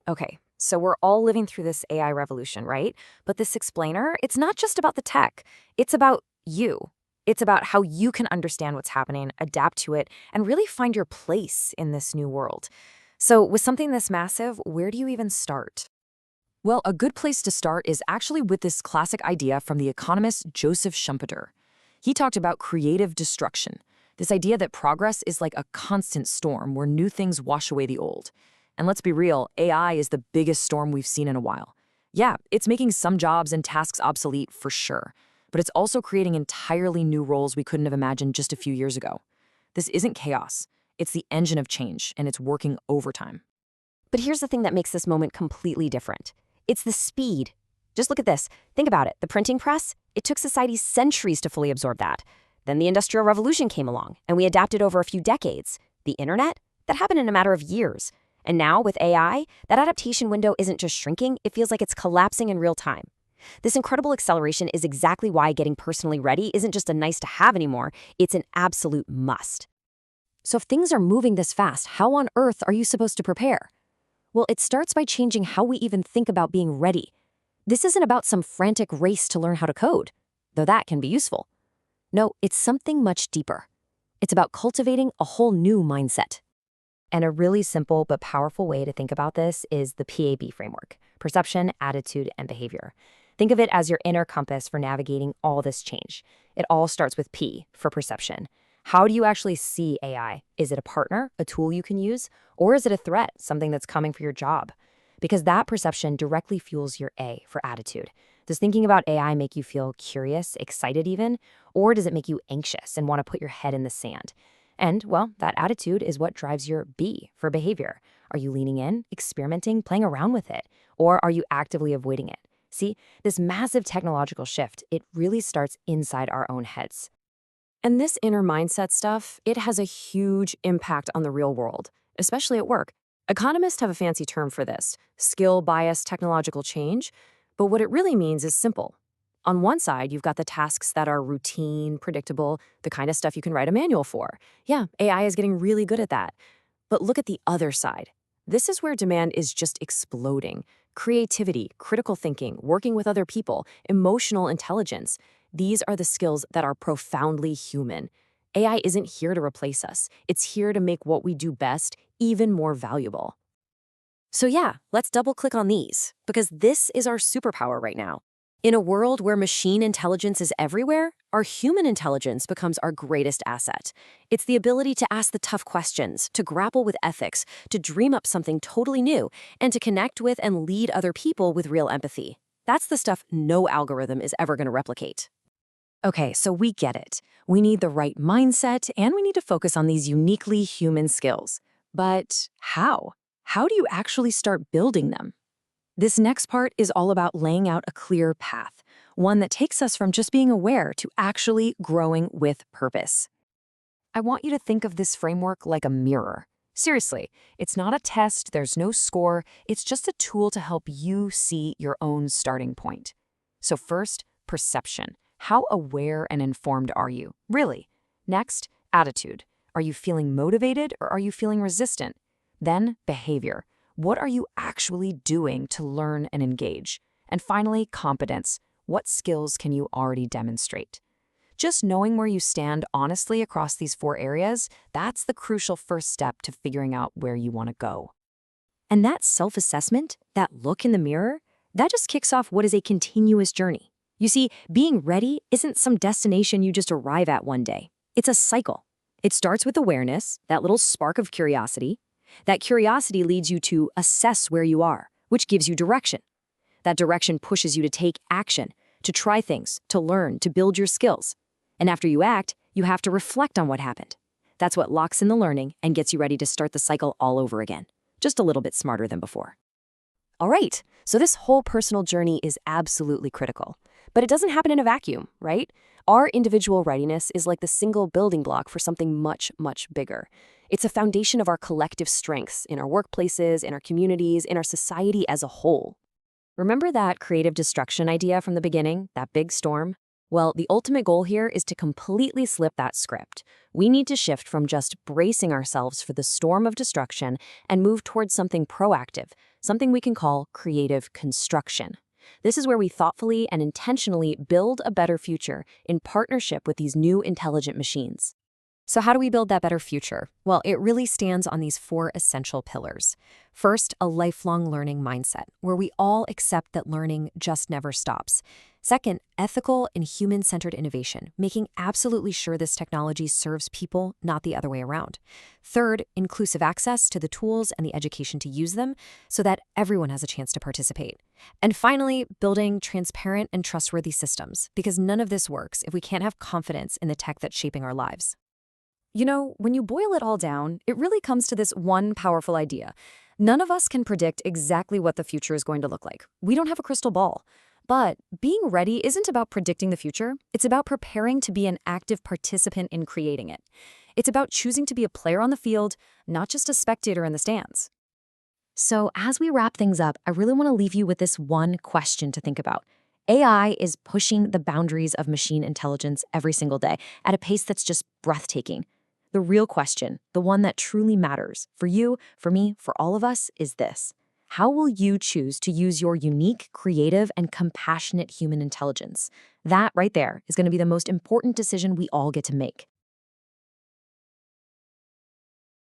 Okay, so we're all living through this AI revolution, right? But this explainer, it's not just about the tech, it's about you. It's about how you can understand what's happening, adapt to it, and really find your place in this new world. So, with something this massive, where do you even start? Well, a good place to start is actually with this classic idea from the economist Joseph Schumpeter. He talked about creative destruction, this idea that progress is like a constant storm where new things wash away the old. And let's be real, AI is the biggest storm we've seen in a while. Yeah, it's making some jobs and tasks obsolete for sure, but it's also creating entirely new roles we couldn't have imagined just a few years ago. This isn't chaos, it's the engine of change, and it's working overtime. But here's the thing that makes this moment completely different. It's the speed. Just look at this. Think about it. The printing press, it took society centuries to fully absorb that. Then the Industrial Revolution came along, and we adapted over a few decades. The internet, that happened in a matter of years. And now, with AI, that adaptation window isn't just shrinking, it feels like it's collapsing in real time. This incredible acceleration is exactly why getting personally ready isn't just a nice to have anymore, it's an absolute must. So if things are moving this fast, how on earth are you supposed to prepare? Well, it starts by changing how we even think about being ready. This isn't about some frantic race to learn how to code, though that can be useful. No, it's something much deeper. It's about cultivating a whole new mindset. And a really simple but powerful way to think about this is the PAB framework: perception, attitude, and behavior. Think of it as your inner compass for navigating all this change. It all starts with P for perception. How do you actually see AI? Is it a partner, a tool you can use, or is it a threat, something that's coming for your job? Because that perception directly fuels your A for attitude. Does thinking about AI make you feel curious, excited even, or does it make you anxious and want to put your head in the sand? And, well, that attitude is what drives your B for behavior. Are you leaning in, experimenting, playing around with it, or are you actively avoiding it? See, this massive technological shift, it really starts inside our own heads. And this inner mindset stuff, it has a huge impact on the real world, especially at work. Economists have a fancy term for this: skill-biased technological change. But what it really means is simple. On one side, you've got the tasks that are routine, predictable, the kind of stuff you can write a manual for. Yeah, AI is getting really good at that. But look at the other side. This is where demand is just exploding. Creativity, critical thinking, working with other people, emotional intelligence. These are the skills that are profoundly human. AI isn't here to replace us. It's here to make what we do best even more valuable. So yeah, let's double click on these, because this is our superpower right now. In a world where machine intelligence is everywhere, our human intelligence becomes our greatest asset. It's the ability to ask the tough questions, to grapple with ethics, to dream up something totally new, and to connect with and lead other people with real empathy. That's the stuff no algorithm is ever going to replicate. Okay, so we get it. We need the right mindset, and we need to focus on these uniquely human skills. But how? How do you actually start building them? This next part is all about laying out a clear path, one that takes us from just being aware to actually growing with purpose. I want you to think of this framework like a mirror. Seriously, it's not a test, there's no score, it's just a tool to help you see your own starting point. So first, perception. How aware and informed are you? Really? Next, attitude. Are you feeling motivated or are you feeling resistant? Then, behavior. What are you actually doing to learn and engage? And finally, competence. What skills can you already demonstrate? Just knowing where you stand honestly across these four areas, that's the crucial first step to figuring out where you want to go. And that self-assessment, that look in the mirror, that just kicks off what is a continuous journey. You see, being ready isn't some destination you just arrive at one day. It's a cycle. It starts with awareness, that little spark of curiosity. That curiosity leads you to assess where you are, which gives you direction. That direction pushes you to take action, to try things, to learn, to build your skills. And after you act, you have to reflect on what happened. That's what locks in the learning and gets you ready to start the cycle all over again, just a little bit smarter than before. All right, so this whole personal journey is absolutely critical. But it doesn't happen in a vacuum, right? Our individual readiness is like the single building block for something much, much bigger. It's a foundation of our collective strengths in our workplaces, in our communities, in our society as a whole. Remember that creative destruction idea from the beginning, that big storm? Well, the ultimate goal here is to completely slip that script. We need to shift from just bracing ourselves for the storm of destruction and move towards something proactive, something we can call creative construction. This is where we thoughtfully and intentionally build a better future in partnership with these new intelligent machines. So how do we build that better future? Well, it really stands on these 4 essential pillars. First, a lifelong learning mindset, where we all accept that learning just never stops. Second, ethical and human-centered innovation, making absolutely sure this technology serves people, not the other way around. Third, inclusive access to the tools and the education to use them so that everyone has a chance to participate. And finally, building transparent and trustworthy systems, because none of this works if we can't have confidence in the tech that's shaping our lives. You know, when you boil it all down, it really comes to this one powerful idea. None of us can predict exactly what the future is going to look like. We don't have a crystal ball. But being ready isn't about predicting the future. It's about preparing to be an active participant in creating it. It's about choosing to be a player on the field, not just a spectator in the stands. So as we wrap things up, I really want to leave you with this one question to think about. AI is pushing the boundaries of machine intelligence every single day at a pace that's just breathtaking. The real question, the one that truly matters for you, for me, for all of us, is this. How will you choose to use your unique, creative, and compassionate human intelligence? That right there is going to be the most important decision we all get to make.